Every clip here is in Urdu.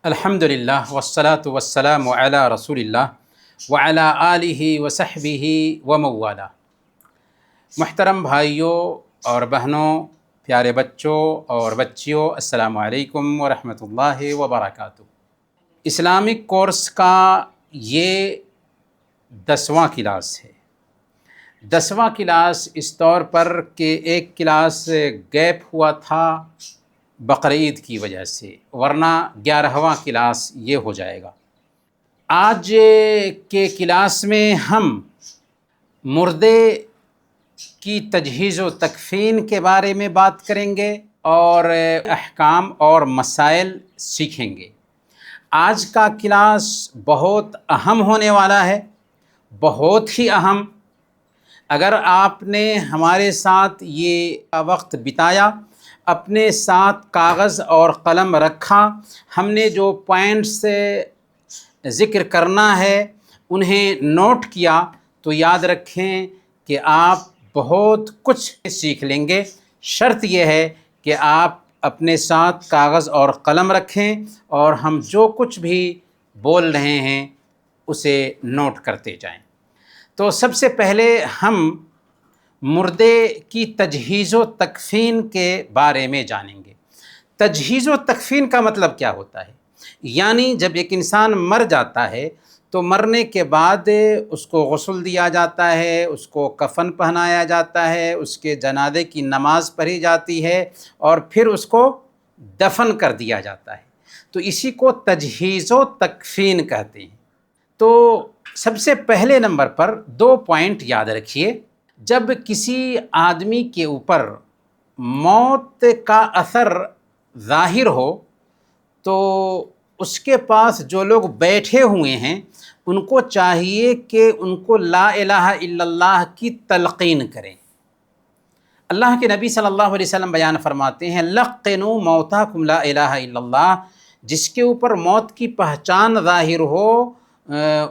الحمدللہ والصلاة والسلام علی رسول اللہ وعلی آلہ وصحبہ وموالا۔ محترم بھائیوں اور بہنوں، پیارے بچوں اور بچیوں، السلام علیکم ورحمۃ اللہ وبرکاتہ۔ اسلامک کورس کا یہ 10واں کلاس ہے۔ 10واں کلاس اس طور پر کہ ایک کلاس گیپ ہوا تھا بقرعید کی وجہ سے، ورنہ 11واں کلاس یہ ہو جائے گا۔ آج کے کلاس میں ہم مردے کی تجہیز و تکفین کے بارے میں بات کریں گے اور احکام اور مسائل سیکھیں گے۔ آج کا کلاس بہت اہم ہونے والا ہے، بہت ہی اہم۔ اگر آپ نے ہمارے ساتھ یہ وقت بتایا، اپنے ساتھ کاغذ اور قلم رکھا، ہم نے جو پوائنٹس ذکر کرنا ہے انہیں نوٹ کیا، تو یاد رکھیں کہ آپ بہت کچھ سیکھ لیں گے۔ شرط یہ ہے کہ آپ اپنے ساتھ کاغذ اور قلم رکھیں اور ہم جو کچھ بھی بول رہے ہیں اسے نوٹ کرتے جائیں۔ تو سب سے پہلے ہم مردے کی تجہیز و تکفین کے بارے میں جانیں گے۔ تجہیز و تکفین کا مطلب کیا ہوتا ہے؟ یعنی جب ایک انسان مر جاتا ہے تو مرنے کے بعد اس کو غسل دیا جاتا ہے، اس کو کفن پہنایا جاتا ہے، اس کے جنازے کی نماز پڑھی جاتی ہے اور پھر اس کو دفن کر دیا جاتا ہے، تو اسی کو تجہیز و تکفین کہتے ہیں۔ تو سب سے پہلے نمبر پر 2 پوائنٹ یاد رکھیے۔ جب کسی آدمی کے اوپر موت کا اثر ظاہر ہو تو اس کے پاس جو لوگ بیٹھے ہوئے ہیں ان کو چاہیے کہ ان کو لا الہ الا اللہ کی تلقین کریں۔ اللہ کے نبی صلی اللہ علیہ وسلم بیان فرماتے ہیں، لقنوا موتاکم لا الہ الا اللہ، جس کے اوپر موت کی پہچان ظاہر ہو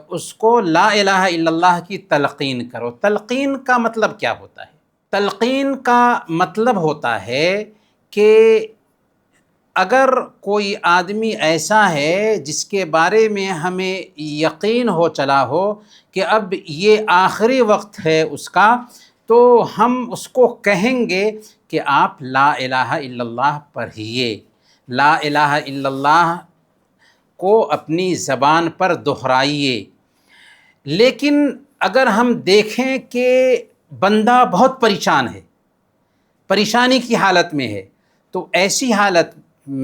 اس کو لا الہ الا اللہ کی تلقین کرو۔ تلقین کا مطلب کیا ہوتا ہے؟ تلقین کا مطلب ہوتا ہے کہ اگر کوئی آدمی ایسا ہے جس کے بارے میں ہمیں یقین ہو چلا ہو کہ اب یہ آخری وقت ہے اس کا، تو ہم اس کو کہیں گے کہ آپ لا الہ الا اللہ پڑھیے، لا الہ الا اللہ کو اپنی زبان پر دہرائیے۔ لیکن اگر ہم دیکھیں کہ بندہ بہت پریشان ہے، پریشانی کی حالت میں ہے، تو ایسی حالت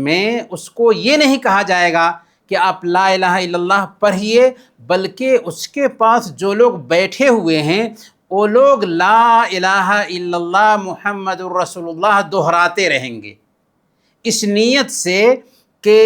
میں اس کو یہ نہیں کہا جائے گا کہ آپ لا الہ الا اللہ پڑھیے، بلکہ اس کے پاس جو لوگ بیٹھے ہوئے ہیں وہ لوگ لا الہ الا اللہ محمد الرسول اللہ دہراتے رہیں گے، اس نیت سے کہ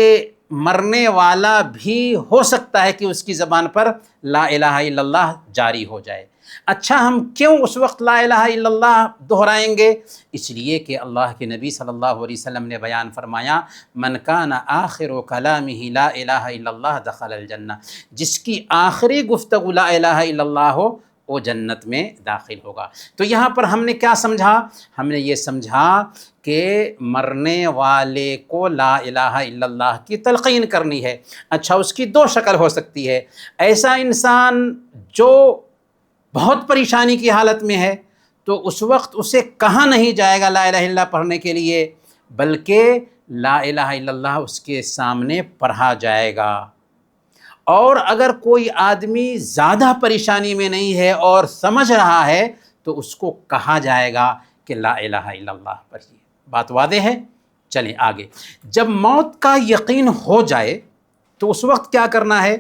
مرنے والا بھی ہو سکتا ہے کہ اس کی زبان پر لا الہ الا اللہ جاری ہو جائے۔ اچھا، ہم کیوں اس وقت لا الہ الا اللہ دہرائیں گے؟ اس لیے کہ اللہ کے نبی صلی اللہ علیہ وسلم نے بیان فرمایا، من کان آخر کلامہ لا الہ الا اللہ دخل الجنہ، جس کی آخری گفتگو لا الہ الا اللہ ہو وہ جنت میں داخل ہوگا۔ تو یہاں پر ہم نے کیا سمجھا؟ ہم نے یہ سمجھا کہ مرنے والے کو لا الہ الا اللہ کی تلقین کرنی ہے۔ اچھا، اس کی 2 شکل ہو سکتی ہے۔ ایسا انسان جو بہت پریشانی کی حالت میں ہے تو اس وقت اسے کہا نہیں جائے گا لا الہ الا اللہ پڑھنے کے لیے، بلکہ لا الہ الا اللہ اس کے سامنے پڑھا جائے گا۔ اور اگر کوئی آدمی زیادہ پریشانی میں نہیں ہے اور سمجھ رہا ہے تو اس کو کہا جائے گا کہ لا الہ الا اللہ پڑھیے۔ بات واضح ہے؟ چلیں آگے۔ جب موت کا یقین ہو جائے تو اس وقت کیا کرنا ہے؟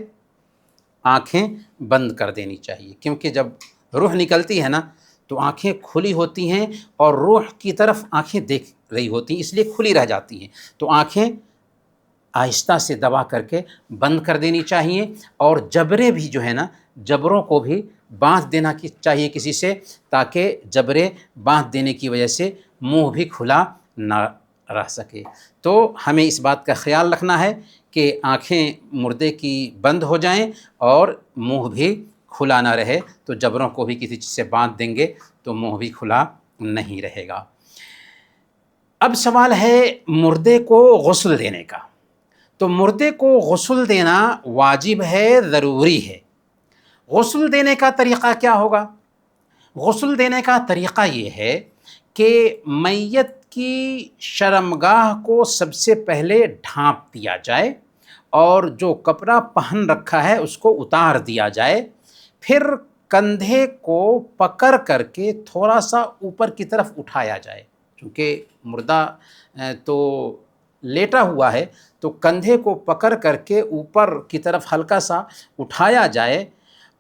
آنکھیں بند کر دینی چاہیے، کیونکہ جب روح نکلتی ہے نا تو آنکھیں کھلی ہوتی ہیں اور روح کی طرف آنکھیں دیکھ رہی ہوتی ہیں، اس لیے کھلی رہ جاتی ہیں، تو آنکھیں آہستہ سے دبا کر کے بند کر دینی چاہیے۔ اور جبرے بھی جو ہے نا، جبروں کو بھی باندھ دینا چاہیے کسی سے، تاکہ جبرے باندھ دینے کی وجہ سے منہ بھی کھلا نہ رہ سکے۔ تو ہمیں اس بات کا خیال رکھنا ہے کہ آنکھیں مردے کی بند ہو جائیں اور منہ بھی کھلا نہ رہے، تو جبروں کو بھی کسی چیز سے باندھ دیں گے تو منہ بھی کھلا نہیں رہے گا۔ اب سوال ہے مردے کو غسل دینے کا۔ تو مردے کو غسل دینا واجب ہے، ضروری ہے۔ غسل دینے کا طریقہ کیا ہوگا؟ غسل دینے کا طریقہ یہ ہے کہ میت کی شرمگاہ کو سب سے پہلے ڈھانپ دیا جائے اور جو کپڑا پہن رکھا ہے اس کو اتار دیا جائے، پھر کندھے کو پکڑ کر کے تھوڑا سا اوپر کی طرف اٹھایا جائے، چونکہ مردہ تو لیٹا ہوا ہے، تو کندھے کو پکڑ کر کے اوپر کی طرف ہلکا سا اٹھایا جائے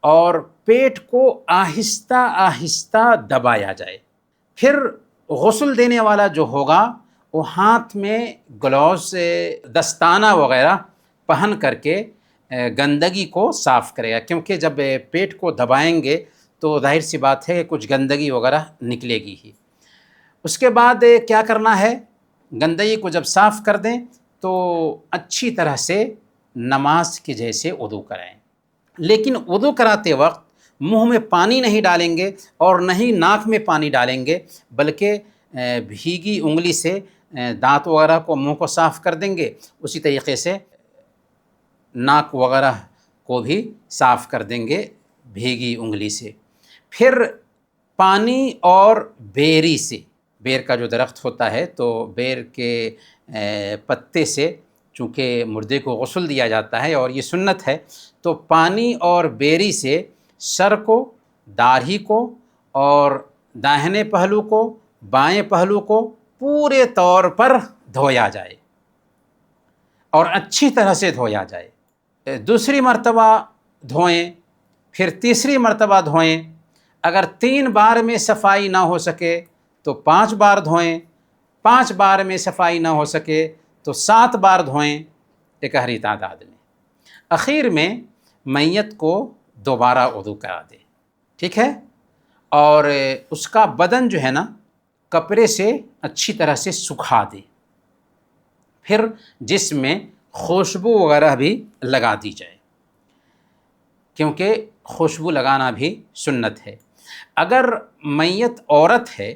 اور پیٹ کو آہستہ آہستہ دبایا جائے۔ پھر غسل دینے والا جو ہوگا وہ ہاتھ میں گلوز، دستانہ وغیرہ پہن کر کے گندگی کو صاف کرے گا، کیونکہ جب پیٹ کو دبائیں گے تو ظاہر سی بات ہے کہ کچھ گندگی وغیرہ نکلے گی ہی۔ اس کے بعد کیا کرنا ہے؟ گندگی کو جب صاف کر دیں تو اچھی طرح سے نماز کے جیسے وضو کرائیں، لیکن وضو کراتے وقت منہ میں پانی نہیں ڈالیں گے اور نہ ہی ناک میں پانی ڈالیں گے، بلکہ بھیگی انگلی سے دانت وغیرہ کو، منہ کو صاف کر دیں گے، اسی طریقے سے ناک وغیرہ کو بھی صاف کر دیں گے بھیگی انگلی سے۔ پھر پانی اور بیری سے، بیر کا جو درخت ہوتا ہے تو بیر کے پتے سے چونکہ مردے کو غسل دیا جاتا ہے اور یہ سنت ہے، تو پانی اور بیری سے سر کو، داڑھی کو اور داہنے پہلو کو، بائیں پہلو کو پورے طور پر دھویا جائے اور اچھی طرح سے دھویا جائے۔ دوسری مرتبہ دھوئیں، پھر تیسری مرتبہ دھوئیں، اگر 3 بار میں صفائی نہ ہو سکے تو 5 بار دھوئیں، 5 بار میں صفائی نہ ہو سکے تو 7 بار دھوئیں، ایک قہری تعداد میں۔ اخیر میں میت کو دوبارہ وضو کرا دیں، ٹھیک ہے؟ اور اس کا بدن جو ہے نا کپڑے سے اچھی طرح سے سکھا دے، پھر جسم میں خوشبو وغیرہ بھی لگا دی جائے، کیونکہ خوشبو لگانا بھی سنت ہے۔ اگر میت عورت ہے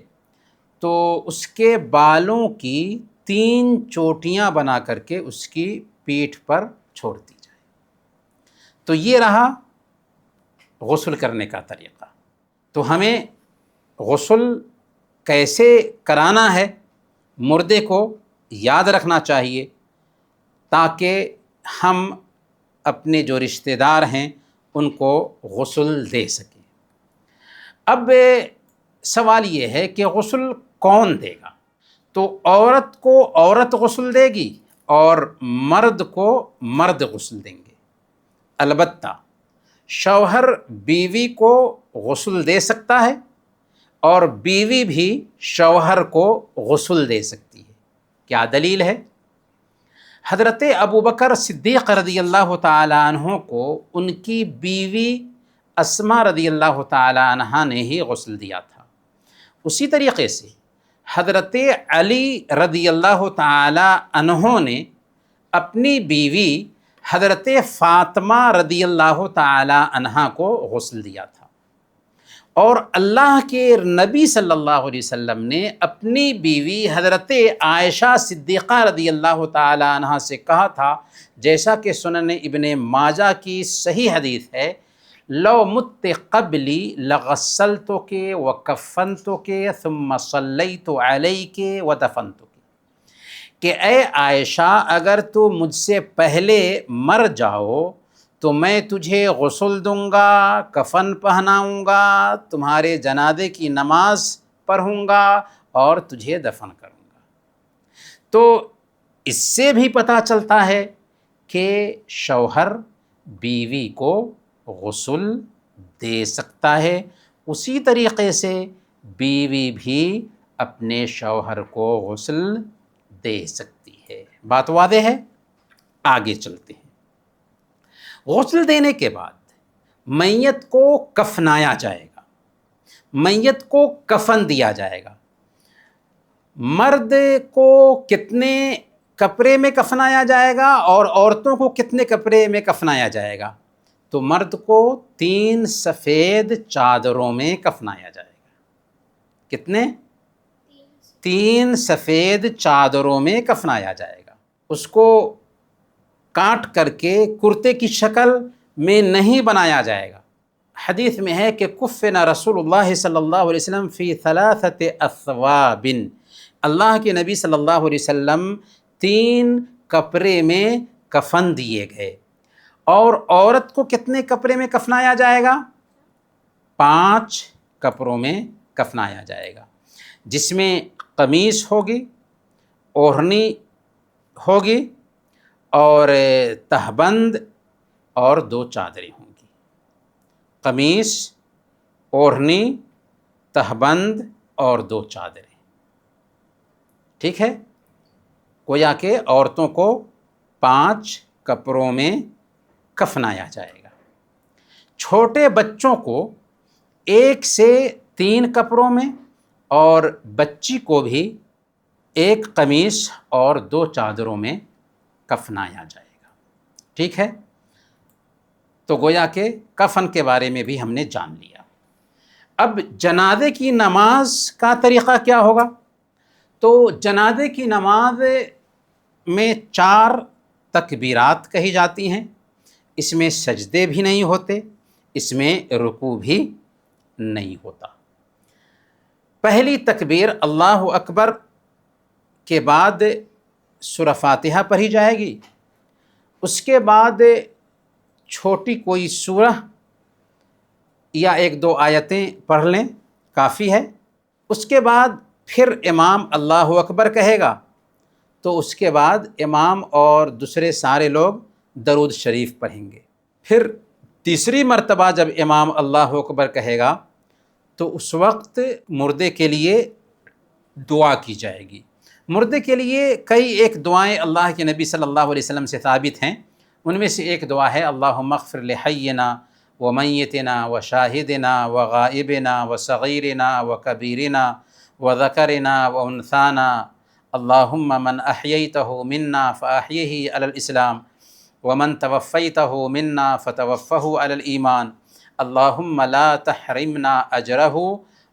تو اس کے بالوں کی 3 چوٹیاں بنا کر کے اس کی پیٹھ پر چھوڑ دی جائے۔ تو یہ رہا غسل کرنے کا طریقہ۔ تو ہمیں غسل کیسے کرانا ہے مردے کو یاد رکھنا چاہیے، تاکہ ہم اپنے جو رشتہ دار ہیں ان کو غسل دے سکیں۔ اب سوال یہ ہے کہ غسل کون دے گا؟ تو عورت کو عورت غسل دے گی اور مرد کو مرد غسل دیں گے۔ البتہ شوہر بیوی کو غسل دے سکتا ہے اور بیوی بھی شوہر کو غسل دے سکتی ہے۔ کیا دلیل ہے؟ حضرت ابوبکر صدیق رضی اللہ تعالیٰ عنہ کو ان کی بیوی اسماء رضی اللہ تعالیٰ عنہ نے ہی غسل دیا تھا۔ اسی طریقے سے حضرت علی رضی اللہ تعالیٰ عنہ نے اپنی بیوی حضرت فاطمہ رضی اللہ تعالیٰ عنہ کو غسل دیا تھا، اور اللہ کے نبی صلی اللہ علیہ وسلم نے اپنی بیوی حضرت عائشہ صدیقہ رضی اللہ تعالیٰ عنہ سے کہا تھا، جیسا کہ سنن ابن ماجہ کی صحیح حدیث ہے، لو مت قبلی لغسلتک وکفنتک ثم صلیت علیک ودفنتک، کہ اے عائشہ اگر تو مجھ سے پہلے مر جاؤ تو میں تجھے غسل دوں گا، کفن پہناؤں گا، تمہارے جنازے کی نماز پڑھوں گا اور تجھے دفن کروں گا۔ تو اس سے بھی پتہ چلتا ہے کہ شوہر بیوی کو غسل دے سکتا ہے، اسی طریقے سے بیوی بھی اپنے شوہر کو غسل دے سکتی ہے۔ بات واضح ہے؟ آگے چلتے ہیں۔ غسل دینے کے بعد میت کو کفنایا جائے گا، میت کو کفن دیا جائے گا۔ مرد کو کتنے کپڑے میں کفنایا جائے گا اور عورتوں کو کتنے کپڑے میں کفنایا جائے گا؟ تو مرد کو 3 سفید چادروں میں کفنایا جائے گا۔ کتنے؟ 3 سفید چادروں میں کفنایا جائے گا۔ اس کو کاٹ کر کے کرتے کی شکل میں نہیں بنایا جائے گا۔ حدیث میں ہے کہ کفنا رسول اللہ صلی اللہ علیہ وسلم فی ثلاثت اثواب، اللہ کے نبی صلی اللہ علیہ وسلم 3 کپڑے میں کفن دیے گئے۔ اور عورت کو کتنے کپڑے میں کفنایا جائے گا؟ 5 کپڑوں میں کفنایا جائے گا، جس میں قمیص ہوگی، اوڑھنی ہوگی، اور تہبند اور 2 چادریں ہوں گی۔ قمیص، اوڑھنی، تہبند اور 2 چادریں، ٹھیک ہے؟ گویا کہ عورتوں کو 5 کپڑوں میں کفنایا جائے گا۔ چھوٹے بچوں کو 1 سے 3 کپڑوں میں، اور بچی کو بھی 1 قمیص اور 2 چادروں میں کفنایا جائے گا، ٹھیک ہے؟ تو گویا کہ کفن کے بارے میں بھی ہم نے جان لیا۔ اب جنازے کی نماز کا طریقہ کیا ہوگا؟ تو جنازے کی نماز میں 4 تکبیرات کہی جاتی ہیں، اس میں سجدے بھی نہیں ہوتے، اس میں رکوع بھی نہیں ہوتا۔ پہلی تکبیر اللہ اکبر کے بعد سورہ فاتحہ پڑھی جائے گی، اس کے بعد چھوٹی کوئی سورہ یا 1-2 آیتیں پڑھ لیں، کافی ہے۔ اس کے بعد پھر امام اللہ اکبر کہے گا، تو اس کے بعد امام اور دوسرے سارے لوگ درود شریف پڑھیں گے۔ پھر تیسری مرتبہ جب امام اللہ اکبر کہے گا تو اس وقت مردے کے لیے دعا کی جائے گی۔ مردے کے لیے ایک دعائیں اللہ کے نبی صلی اللہ علیہ وسلم سے ثابت ہیں، ان میں سے ایک دعا ہے اللہم اغفر لحینا و میتنا و شاہدنا و غائبنا و صغیرنا و کبیرنا و ذکرنا و انثانا اللہم من احییتہ منا فاحیہ علی الاسلام ومن توفیتہ منا فتوفہ علی الایمان اللہم لا تحرمنا اجرہ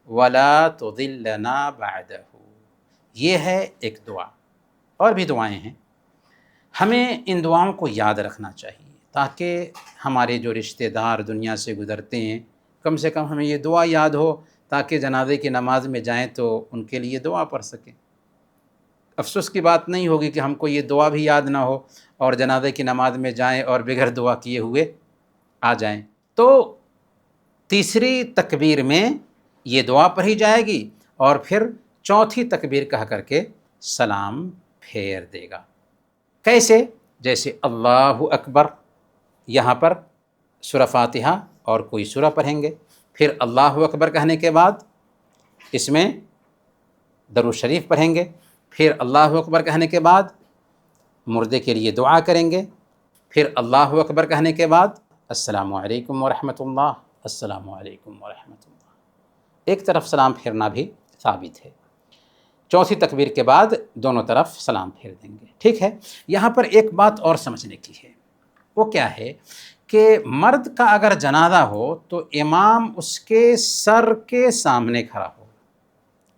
ولا تضلنا بعدہ۔ یہ ہے ایک دعا، اور بھی دعائیں ہیں۔ ہمیں ان دعاؤں کو یاد رکھنا چاہیے تاکہ ہمارے جو رشتہ دار دنیا سے گزرتے ہیں کم سے کم ہمیں یہ دعا یاد ہو، تاکہ جنازے کی نماز میں جائیں تو ان کے لیے دعا پڑھ سکیں۔ افسوس کی بات نہیں ہوگی کہ ہم کو یہ دعا بھی یاد نہ ہو اور جنازے کی نماز میں جائیں اور بغیر دعا کیے ہوئے آ جائیں۔ تو تیسری تکبیر میں یہ دعا پڑھی جائے گی، اور پھر چوتھی تکبیر کہہ کر کے سلام پھیر دے گا۔ کیسے؟ جیسے اللہ اکبر، یہاں پر سورہ فاتحہ اور کوئی سورہ پڑھیں گے، پھر اللہ اکبر کہنے کے بعد اس میں درود شریف پڑھیں گے، پھر اللہ اکبر کہنے کے بعد مردے کے لیے دعا کریں گے، پھر اللہ اکبر کہنے کے بعد السلام علیکم ورحمۃ اللہ، السلام علیکم ورحمۃ اللہ، ایک طرف سلام پھیرنا بھی ثابت ہے۔ چوتھی تکبیر کے بعد دونوں طرف سلام پھیر دیں گے، ٹھیک ہے؟ یہاں پر ایک بات اور سمجھنے کی ہے، وہ کیا ہے کہ مرد کا اگر جنازہ ہو تو امام اس کے سر کے سامنے کھڑا ہو،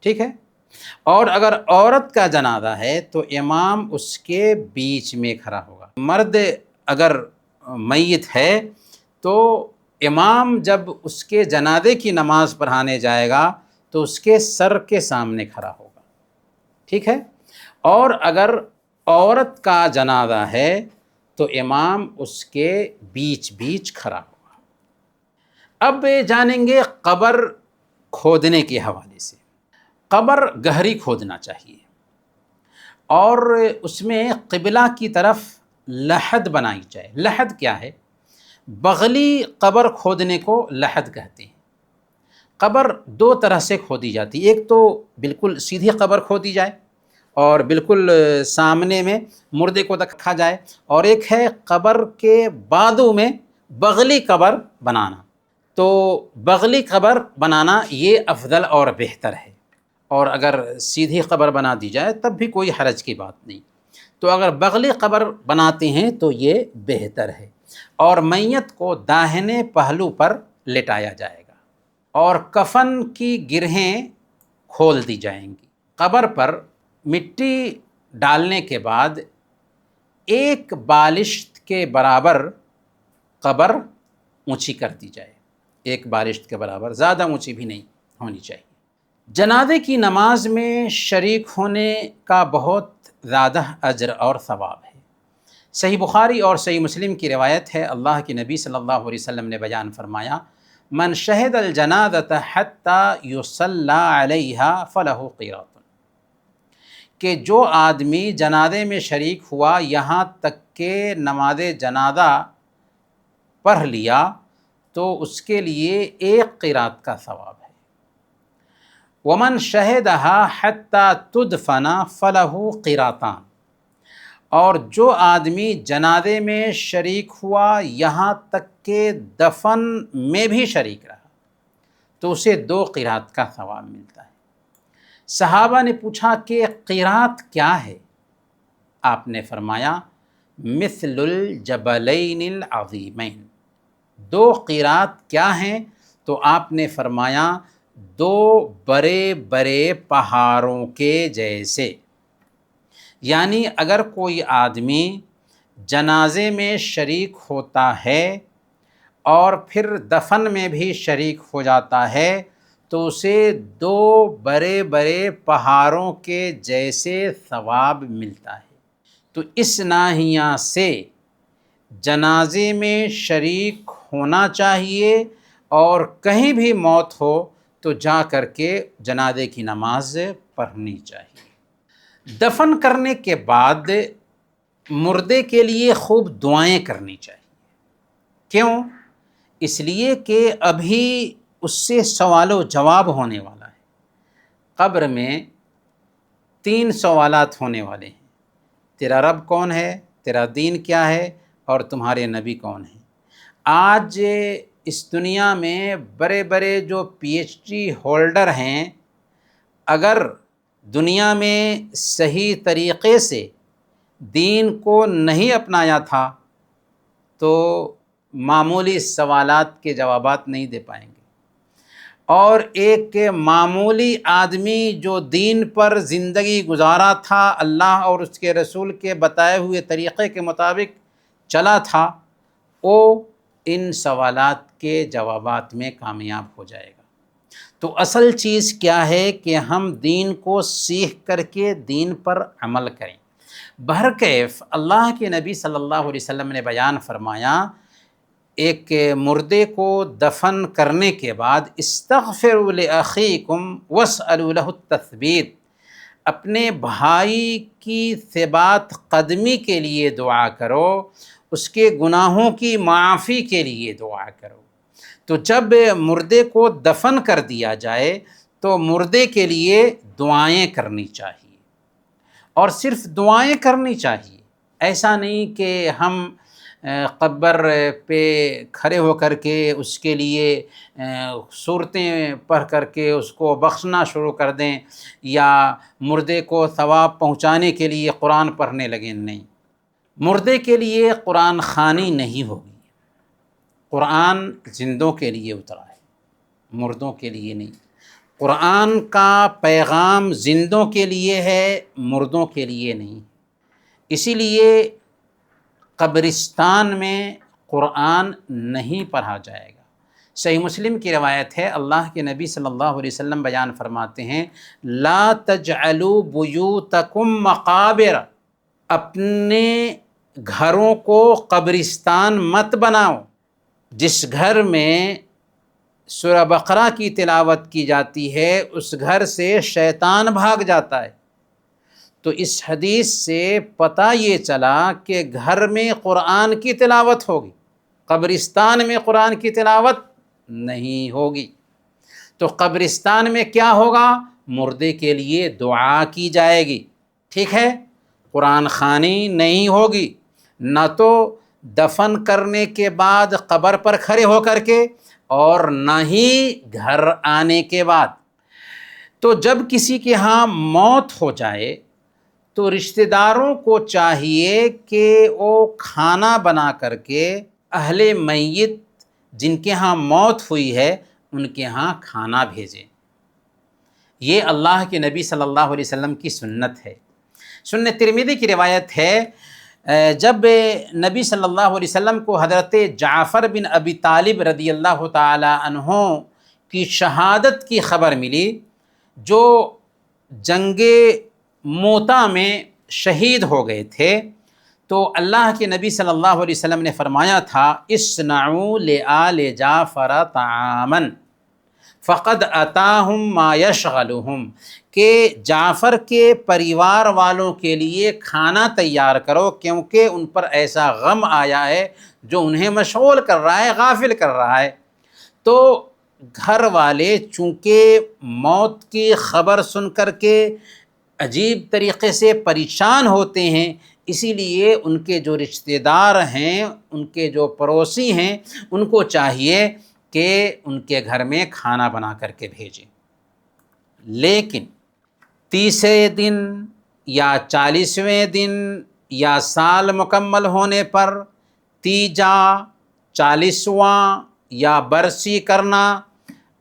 ٹھیک ہے؟ اور اگر عورت کا جنازہ ہے تو امام اس کے بیچ میں کھڑا ہوگا۔ مرد اگر میت ہے تو امام جب اس کے جنازے کی نماز پڑھانے جائے گا تو اس کے سر کے سامنے کھڑا ہوگا، ٹھیک ہے؟ اور اگر عورت کا جنازہ ہے تو امام اس کے بیچ کھڑا ہوگا۔ اب جانیں گے قبر کھودنے کے حوالے سے۔ قبر گہری کھودنا چاہیے، اور اس میں قبلہ کی طرف لحد بنائی جائے۔ لحد کیا ہے؟ بغلی قبر کھودنے کو لحد کہتے ہیں۔ قبر 2 طرح سے کھودی جاتی ہے، ایک تو بالکل سیدھی قبر کھودی جائے اور بالکل سامنے میں مردے کو رکھا جائے، اور ایک ہے قبر کے بازو میں بغلی قبر بنانا۔ تو بغلی قبر بنانا یہ افضل اور بہتر ہے، اور اگر سیدھی قبر بنا دی جائے تب بھی کوئی حرج کی بات نہیں۔ تو اگر بغلی قبر بناتے ہیں تو یہ بہتر ہے، اور میت کو داہنے پہلو پر لٹایا جائے گا، اور کفن کی گرہیں کھول دی جائیں گی۔ قبر پر مٹی ڈالنے کے بعد ایک بالشت کے برابر قبر اونچی کر دی جائے، ایک بالشت کے برابر، زیادہ اونچی بھی نہیں ہونی چاہیے۔ جنازے کی نماز میں شریک ہونے کا بہت زیادہ اجر اور ثواب ہے۔ صحیح بخاری اور صحیح مسلم کی روایت ہے، اللہ کے نبی صلی اللہ علیہ وسلم نے بیان فرمایا، من شہد الجنازۃ حتی یصلی علیہا فلہ قیراط، کہ جو آدمی جنازے میں شریک ہوا یہاں تک کہ نماز جنازہ پڑھ لیا تو اس کے لیے ایک قیراط کا ثواب ہے۔ ومن شہدہا حتی تدفن فلہ قیراطان، اور جو آدمی جنازے میں شریک ہوا یہاں تک کہ دفن میں بھی شریک رہا تو اسے 2 قیراط کا ثواب ملتا ہے۔ صحابہ نے پوچھا کہ قیراط کیا ہے؟ آپ نے فرمایا مثل الجبلین العظیمین۔ 2 قیراط کیا ہیں؟ تو آپ نے فرمایا 2 بڑے بڑے پہاڑوں کے جیسے۔ یعنی اگر کوئی آدمی جنازے میں شریک ہوتا ہے اور پھر دفن میں بھی شریک ہو جاتا ہے تو اسے 2 بڑے بڑے پہاڑوں کے جیسے ثواب ملتا ہے۔ تو اس ناحیہ سے جنازے میں شریک ہونا چاہیے، اور کہیں بھی موت ہو تو جا کر کے جنازے کی نماز پڑھنی چاہیے۔ دفن کرنے کے بعد مردے کے لیے خوب دعائیں کرنی چاہیے۔ کیوں؟ اس لیے کہ ابھی اس سے سوال و جواب ہونے والا ہے۔ قبر میں 3 سوالات ہونے والے ہیں، تیرا رب کون ہے، تیرا دین کیا ہے، اور تمہارے نبی کون ہیں۔ آج اس دنیا میں بڑے بڑے جو PhD ہولڈر ہیں، اگر دنیا میں صحیح طریقے سے دین کو نہیں اپنایا تھا تو معمولی سوالات کے جوابات نہیں دے پائیں گے، اور ایک معمولی آدمی جو دین پر زندگی گزارا تھا، اللہ اور اس کے رسول کے بتائے ہوئے طریقے کے مطابق چلا تھا، وہ ان سوالات کے جوابات میں کامیاب ہو جائے گا۔ تو اصل چیز کیا ہے کہ ہم دین کو سیکھ کر کے دین پر عمل کریں۔ بہرکیف اللہ کے نبی صلی اللہ علیہ وسلم نے بیان فرمایا، ایک مردے کو دفن کرنے کے بعد استغفروا لأخیکم واسألوا له التثبیت، اپنے بھائی کی ثبات قدمی کے لیے دعا کرو، اس کے گناہوں کی معافی کے لیے دعا کرو۔ تو جب مردے کو دفن کر دیا جائے تو مردے کے لیے دعائیں کرنی چاہیے، اور صرف دعائیں کرنی چاہیے، ایسا نہیں کہ ہم قبر پہ کھڑے ہو کر کے اس کے لیے سورتیں پڑھ کر کے اس کو بخشنا شروع کر دیں، یا مردے کو ثواب پہنچانے کے لیے قرآن پڑھنے لگیں۔ نہیں، مردے کے لیے قرآن خوانی نہیں ہوگی۔ قرآن زندوں کے لیے اترا ہے، مردوں کے لیے نہیں۔ قرآن کا پیغام زندوں کے لیے ہے، مردوں کے لیے نہیں۔ اسی لیے قبرستان میں قرآن نہیں پڑھا جائے گا۔ صحیح مسلم کی روایت ہے، اللہ کے نبی صلی اللہ علیہ وسلم بیان فرماتے ہیں، لا تجعلوا بیوتکم مقابر، اپنے گھروں کو قبرستان مت بناؤ۔ جس گھر میں سورہ بقرہ کی تلاوت کی جاتی ہے اس گھر سے شیطان بھاگ جاتا ہے۔ تو اس حدیث سے پتہ یہ چلا کہ گھر میں قرآن کی تلاوت ہوگی، قبرستان میں قرآن کی تلاوت نہیں ہوگی۔ تو قبرستان میں کیا ہوگا؟ مردے کے لیے دعا کی جائے گی، ٹھیک ہے؟ قرآن خوانی نہیں ہوگی، نہ تو دفن کرنے کے بعد قبر پر کھڑے ہو کر کے، اور نہ ہی گھر آنے کے بعد۔ تو جب کسی کے ہاں موت ہو جائے تو رشتہ داروں کو چاہیے کہ وہ کھانا بنا کر کے اہل میت جن کے ہاں موت ہوئی ہے ان کے ہاں کھانا بھیجیں۔ یہ اللہ کے نبی صلی اللہ علیہ وسلم کی سنت ہے۔ سنن ترمذی کی روایت ہے، جب نبی صلی اللہ علیہ وسلم کو حضرت جعفر بن ابی طالب رضی اللہ تعالی عنہ کی شہادت کی خبر ملی، جو جنگ موتا میں شہید ہو گئے تھے، تو اللہ کے نبی صلی اللہ علیہ وسلم نے فرمایا تھا اصنعوا لآل جعفر طعاما فقد اتاہم ما یشغلہم، کہ جعفر کے پریوار والوں کے لیے کھانا تیار کرو، کیونکہ ان پر ایسا غم آیا ہے جو انہیں مشغول کر رہا ہے، غافل کر رہا ہے۔ تو گھر والے چونکہ موت کی خبر سن کر کے عجیب طریقے سے پریشان ہوتے ہیں، اسی لیے ان کے جو رشتہ دار ہیں، ان کے جو پڑوسی ہیں، ان کو چاہیے کہ ان کے گھر میں کھانا بنا کر کے بھیجیں۔ لیکن 30 دن یا 40ویں دن یا سال مکمل ہونے پر تیجا، 40واں یا برسی کرنا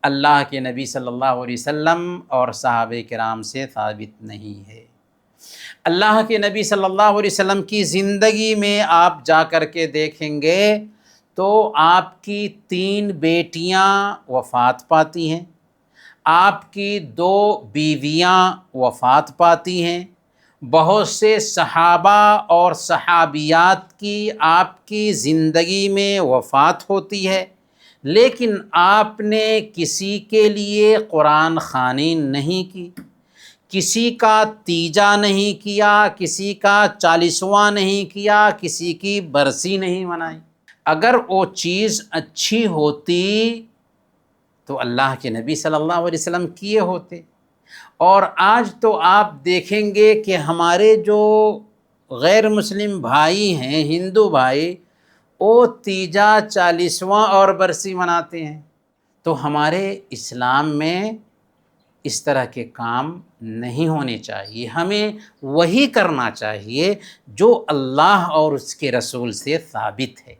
اللہ کے نبی صلی اللہ علیہ وسلم اور صحابہ کرام سے ثابت نہیں ہے۔ اللہ کے نبی صلی اللہ علیہ وسلم کی زندگی میں آپ جا کر کے دیکھیں گے تو آپ کی 3 بیٹیاں وفات پاتی ہیں، آپ کی 2 بیویاں وفات پاتی ہیں، بہت سے صحابہ اور صحابیات کی آپ کی زندگی میں وفات ہوتی ہے، لیکن آپ نے کسی کے لیے قرآن خوانی نہیں کی، کسی کا تیجا نہیں کیا، کسی کا 40واں نہیں کیا، کسی کی برسی نہیں منائی۔ اگر وہ چیز اچھی ہوتی تو اللہ کے نبی صلی اللہ علیہ وسلم کیے ہوتے۔ اور آج تو آپ دیکھیں گے کہ ہمارے جو غیر مسلم بھائی ہیں، ہندو بھائی، وہ تیجا، 40واں اور برسی مناتے ہیں۔ تو ہمارے اسلام میں اس طرح کے کام نہیں ہونے چاہیے، ہمیں وہی کرنا چاہیے جو اللہ اور اس کے رسول سے ثابت ہے۔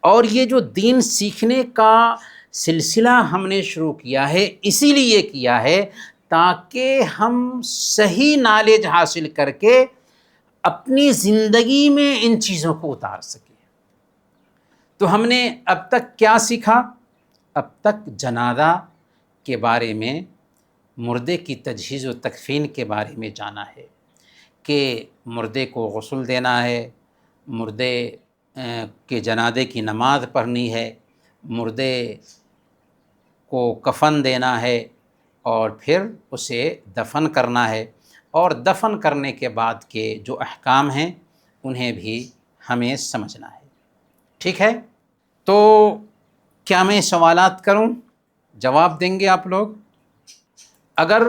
اور یہ جو دین سیکھنے کا سلسلہ ہم نے شروع کیا ہے، اسی لیے کیا ہے تاکہ ہم صحیح نالج حاصل کر کے اپنی زندگی میں ان چیزوں کو اتار سکیں۔ تو ہم نے اب تک کیا سیکھا؟ اب تک جنازہ کے بارے میں، مردے کی تجہیز و تکفین کے بارے میں جانا ہے کہ مردے کو غسل دینا ہے، مردے کے جنازے کی نماز پڑھنی ہے، مردے کو کفن دینا ہے، اور پھر اسے دفن کرنا ہے، اور دفن کرنے کے بعد کے جو احکام ہیں انہیں بھی ہمیں سمجھنا ہے۔ ٹھیک ہے؟ تو کیا میں سوالات کروں؟ جواب دیں گے آپ لوگ؟ اگر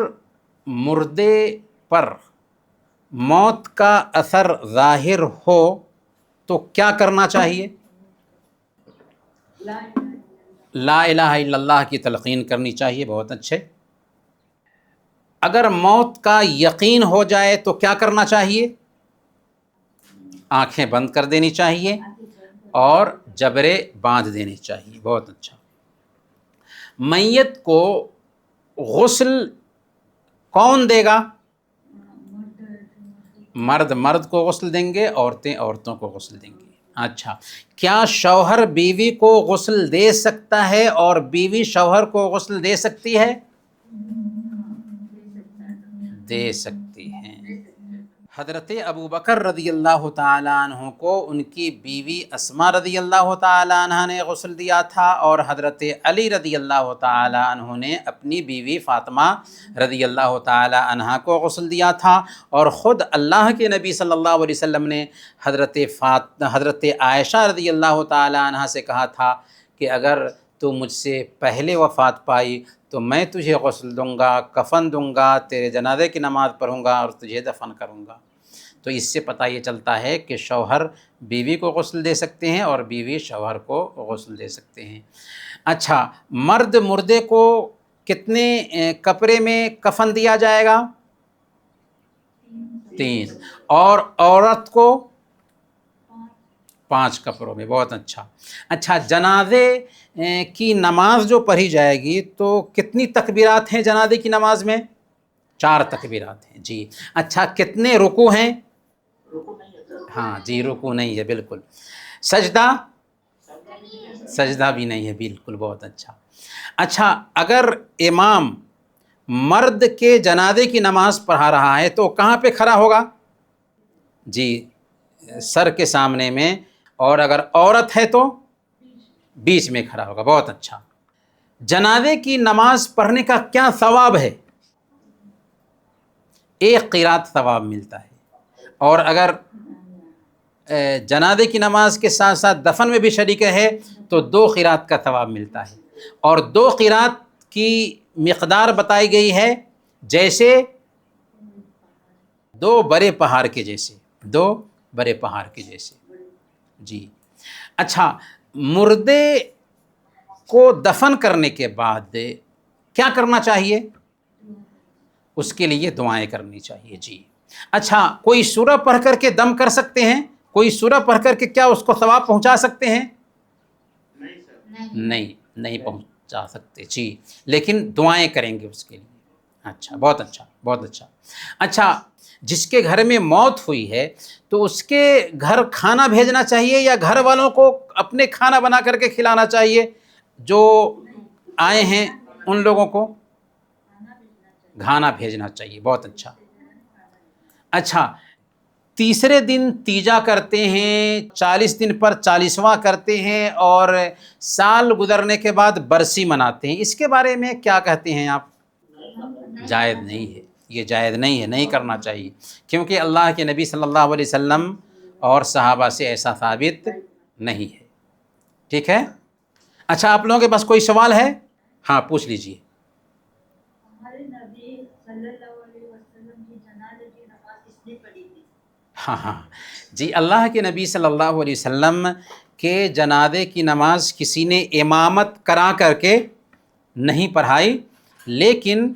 مردے پر موت کا اثر ظاہر ہو تو کیا کرنا چاہیے؟ لا الہ الا اللہ کی تلقین کرنی چاہیے۔ بہت اچھے۔ اگر موت کا یقین ہو جائے تو کیا کرنا چاہیے؟ آنکھیں بند کر دینی چاہیے اور جبرے باندھ دینی چاہیے۔ بہت اچھا۔ میت کو غسل کون دے گا؟ مرد مرد کو غسل دیں گے، عورتیں عورتوں کو غسل دیں گی۔ اچھا، کیا شوہر بیوی کو غسل دے سکتا ہے اور بیوی شوہر کو غسل دے سکتی ہے؟ دے سکتی ہیں۔ حضرت ابو بکر رضی اللہ تعالیٰ عنہ کو ان کی بیوی اسماء رضی اللہ تعالیٰ عنہ نے غسل دیا تھا، اور حضرت علی رضی اللہ تعالیٰ عنہ نے اپنی بیوی فاطمہ رضی اللہ تعالیٰ عنہ کو غسل دیا تھا، اور خود اللہ کے نبی صلی اللہ علیہ وسلم نے حضرت عائشہ رضی اللہ تعالیٰ عنہ سے کہا تھا کہ اگر تو مجھ سے پہلے وفات پائی تو میں تجھے غسل دوں گا، کفن دوں گا، تیرے جنازے کی نماز پڑھوں گا اور تجھے دفن کروں گا۔ تو اس سے پتہ یہ چلتا ہے کہ شوہر بیوی کو غسل دے سکتے ہیں اور بیوی شوہر کو غسل دے سکتے ہیں۔ اچھا، مرد مردے کو کتنے کپڑے میں کفن دیا جائے گا؟ 3۔ اور عورت کو 5 کپڑوں میں۔ بہت اچھا۔ اچھا، جنازے کی نماز جو پڑھی جائے گی تو کتنی تکبیرات ہیں جنازے کی نماز میں؟ 4 تکبیرات ہیں۔ جی۔ اچھا، کتنے رکوع ہیں؟ ہاں جی، رکوع نہیں ہے بالکل. سجدہ سجدہ بھی نہیں ہے بالکل. بہت اچھا. اچھا، اگر امام مرد کے جنازے کی نماز پڑھا رہا ہے تو کہاں پہ کھڑا ہوگا؟ جی، سر کے سامنے میں. اور اگر عورت ہے تو بیچ میں کھڑا ہوگا. بہت اچھا. جنازے کی نماز پڑھنے کا کیا ثواب ہے؟ 1 قرات ثواب ملتا ہے. اور اگر جنازے کی نماز کے ساتھ ساتھ دفن میں بھی شریک ہے تو 2 قرات کا ثواب ملتا ہے. اور 2 قرات کی مقدار بتائی گئی ہے جیسے 2 بڑے پہاڑ کے جیسے. 2 بڑے پہاڑ کے جیسے. جی. اچھا، مردے کو دفن کرنے کے بعد کیا کرنا چاہیے؟ اس کے لیے دعائیں کرنی چاہیے. جی. اچھا، کوئی سورہ پڑھ کر کے دم کر سکتے ہیں؟ کوئی سورہ پڑھ کر کے کیا اس کو ثواب پہنچا سکتے ہیں؟ نہیں پہنچا سکتے. جی، لیکن دعائیں کریں گے اس کے لیے. اچھا، بہت اچھا، بہت اچھا. اچھا، جس کے گھر میں موت ہوئی ہے تو اس کے گھر کھانا بھیجنا چاہیے یا گھر والوں کو اپنے کھانا بنا کر کے کھلانا چاہیے؟ جو آئے ہیں ان لوگوں کو کھانا بھیجنا چاہیے. بہت اچھا. اچھا، تیسرے دن تیجا کرتے ہیں، 40 دن پر 40واں کرتے ہیں، اور سال گزرنے کے بعد برسی مناتے ہیں. اس کے بارے میں کیا کہتے ہیں آپ؟ جائز نہیں ہے. یہ جائز نہیں ہے، نہیں کرنا چاہیے، کیونکہ اللہ کے نبی صلی اللہ علیہ وسلم اور صحابہ سے ایسا ثابت نہیں ہے. ٹھیک ہے. اچھا، آپ لوگوں کے پاس کوئی سوال ہے؟ ہاں، پوچھ لیجئے. ہمارے نبی صلی اللہ علیہ وسلم کی جنازے کی نماز کس نے پڑھی تھی؟ ہاں جی، اللہ کے نبی صلی اللہ علیہ وسلم کے جنازے کی نماز کسی نے امامت کرا کر کے نہیں پڑھائی، لیکن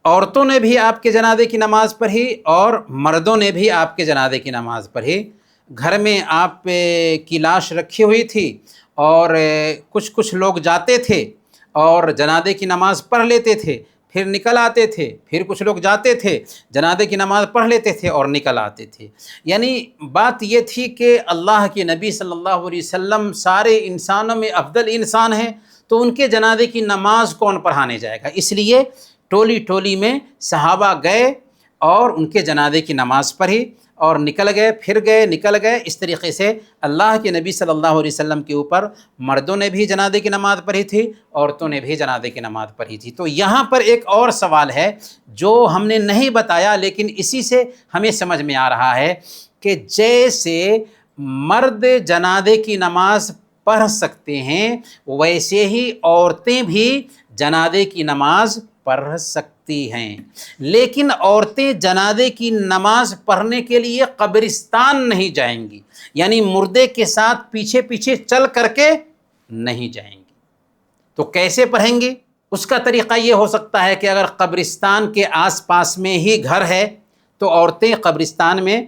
عورتوں نے بھی آپ کے جنازے کی نماز پڑھی اور مردوں نے بھی آپ کے جنازے کی نماز پڑھی. گھر میں آپ کی لاش رکھی ہوئی تھی اور کچھ لوگ جاتے تھے اور جنازے کی نماز پڑھ لیتے تھے، پھر نکل آتے تھے. پھر کچھ لوگ جاتے تھے، جنازے کی نماز پڑھ لیتے تھے اور نکل آتے تھے. یعنی بات یہ تھی کہ اللہ کے نبی صلی اللہ علیہ وسلم سارے انسانوں میں افضل انسان ہیں، تو ان کے جنازے کی نماز کون پڑھانے جائے گا؟ اس لیے ٹولی ٹولی میں صحابہ گئے اور ان کے جنازے کی نماز پڑھی اور نکل گئے، پھر گئے، نکل گئے. اس طریقے سے اللہ کے نبی صلی اللہ علیہ وسلم کے اوپر مردوں نے بھی جنازے کی نماز پڑھی تھی، عورتوں نے بھی جنازے کی نماز پڑھی تھی. تو یہاں پر ایک اور سوال ہے جو ہم نے نہیں بتایا، لیکن اسی سے ہمیں سمجھ میں آ رہا ہے کہ جیسے مرد جنازے کی نماز پڑھ سکتے ہیں ویسے ہی عورتیں بھی جنازے کی نماز پڑھ سکتی ہیں. لیکن عورتیں جنازے کی نماز پڑھنے کے لیے قبرستان نہیں جائیں گی، یعنی مردے کے ساتھ پیچھے پیچھے چل کر کے نہیں جائیں گی. تو کیسے پڑھیں گی؟ اس کا طریقہ یہ ہو سکتا ہے کہ اگر قبرستان کے آس پاس میں ہی گھر ہے تو عورتیں قبرستان میں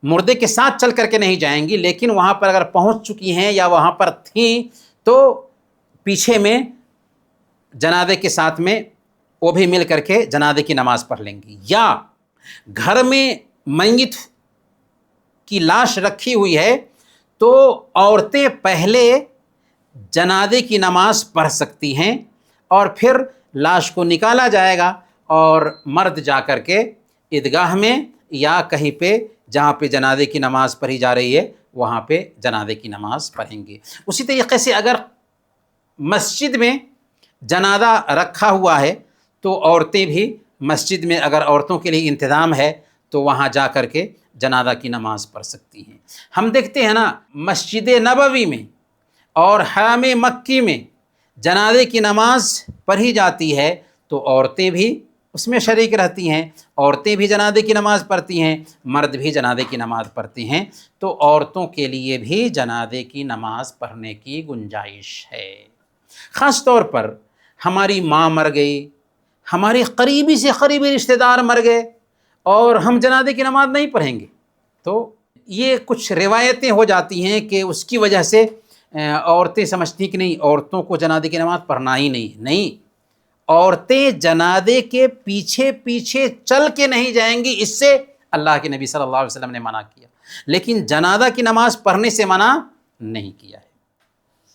مردے کے ساتھ چل کر کے نہیں جائیں گی، لیکن وہاں پر اگر پہنچ چکی ہیں یا وہاں پر تھیں تو پیچھے میں جنازے کے ساتھ میں وہ بھی مل کر کے جنازے کی نماز پڑھ لیں گی. یا گھر میں میت کی لاش رکھی ہوئی ہے تو عورتیں پہلے جنازے کی نماز پڑھ سکتی ہیں اور پھر لاش کو نکالا جائے گا اور مرد جا کر کے عیدگاہ میں یا کہیں پہ جہاں پہ جنازے کی نماز پڑھی جا رہی ہے وہاں پہ جنازے کی نماز پڑھیں گے. اسی طریقے سے اگر مسجد میں جنازہ رکھا ہوا ہے تو عورتیں بھی مسجد میں اگر عورتوں کے لیے انتظام ہے تو وہاں جا کر کے جنازہ کی نماز پڑھ سکتی ہیں. ہم دیکھتے ہیں نا مسجد نبوی میں اور حرم مکی میں جنازے کی نماز پڑھی جاتی ہے تو عورتیں بھی اس میں شریک رہتی ہیں، عورتیں بھی جنازے کی نماز پڑھتی ہیں، مرد بھی جنازے کی نماز پڑھتے ہیں. تو عورتوں کے لیے بھی جنازے کی نماز پڑھنے کی گنجائش ہے. خاص طور پر ہماری ماں مر گئی، ہمارے قریبی سے قریبی رشتہ دار مر گئے اور ہم جنازے کی نماز نہیں پڑھیں گے تو یہ کچھ روایتیں ہو جاتی ہیں کہ اس کی وجہ سے عورتیں سمجھتی کہ نہیں عورتوں کو جنازے کی نماز پڑھنا ہی نہیں. عورتیں جنازے کے پیچھے پیچھے چل کے نہیں جائیں گی، اس سے اللہ کے نبی صلی اللہ علیہ وسلم نے منع کیا، لیکن جنازہ کی نماز پڑھنے سے منع نہیں کیا ہے۔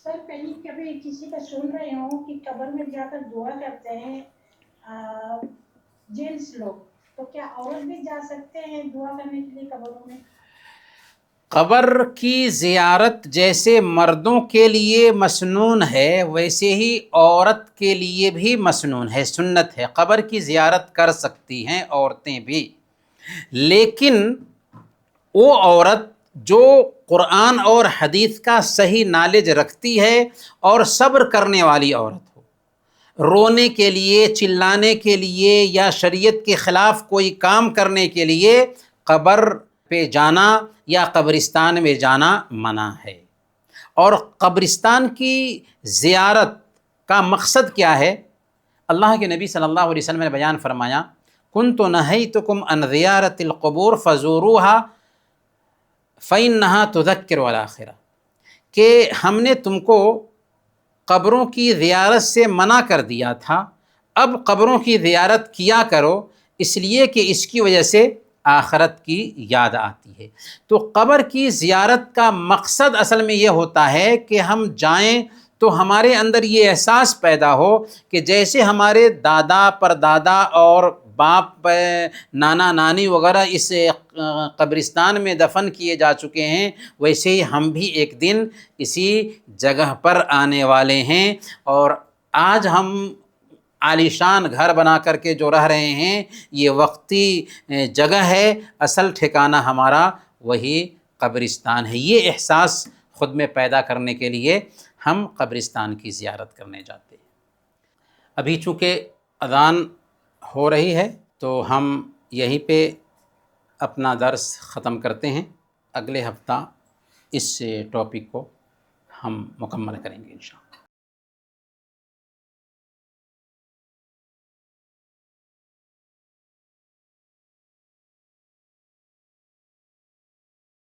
سر کہیں کبھی کسی کا سن رہے ہوں کہ قبر میں جا کر دعا کرتے ہیں جینٹس لوگ، تو کیا عورت بھی جا سکتے ہیں دعا کرنے کے لیے قبروں میں؟ قبر کی زیارت جیسے مردوں کے لیے مسنون ہے ویسے ہی عورت کے لیے بھی مسنون ہے، سنت ہے، قبر کی زیارت کر سکتی ہیں عورتیں بھی، لیکن وہ عورت جو قرآن اور حدیث کا صحیح نالج رکھتی ہے اور صبر کرنے والی عورت ہو، رونے کے لیے، چلانے کے لیے یا شریعت کے خلاف کوئی کام کرنے کے لیے قبر پہ جانا یا قبرستان میں جانا منع ہے۔ اور قبرستان کی زیارت کا مقصد کیا ہے؟ اللہ کے نبی صلی اللہ علیہ وسلم نے بیان فرمایا، کنت نہیتکم عن زیارت القبور فزوروها فإنها تذکر الآخرہ، کہ ہم نے تم کو قبروں کی زیارت سے منع کر دیا تھا، اب قبروں کی زیارت کیا کرو، اس لیے کہ اس کی وجہ سے آخرت کی یاد آتی ہے۔ تو قبر کی زیارت کا مقصد اصل میں یہ ہوتا ہے کہ ہم جائیں تو ہمارے اندر یہ احساس پیدا ہو کہ جیسے ہمارے دادا پردادا اور باپ نانا نانی وغیرہ اس قبرستان میں دفن کیے جا چکے ہیں، ویسے ہی ہم بھی ایک دن اسی جگہ پر آنے والے ہیں، اور آج ہم عالیشان گھر بنا کر کے جو رہ رہے ہیں یہ وقتی جگہ ہے، اصل ٹھکانہ ہمارا وہی قبرستان ہے۔ یہ احساس خود میں پیدا کرنے کے لیے ہم قبرستان کی زیارت کرنے جاتے ہیں۔ ابھی چونکہ اذان ہو رہی ہے تو ہم یہیں پہ اپنا درس ختم کرتے ہیں، اگلے ہفتہ اس ٹاپک کو ہم مکمل کریں گے انشاءاللہ۔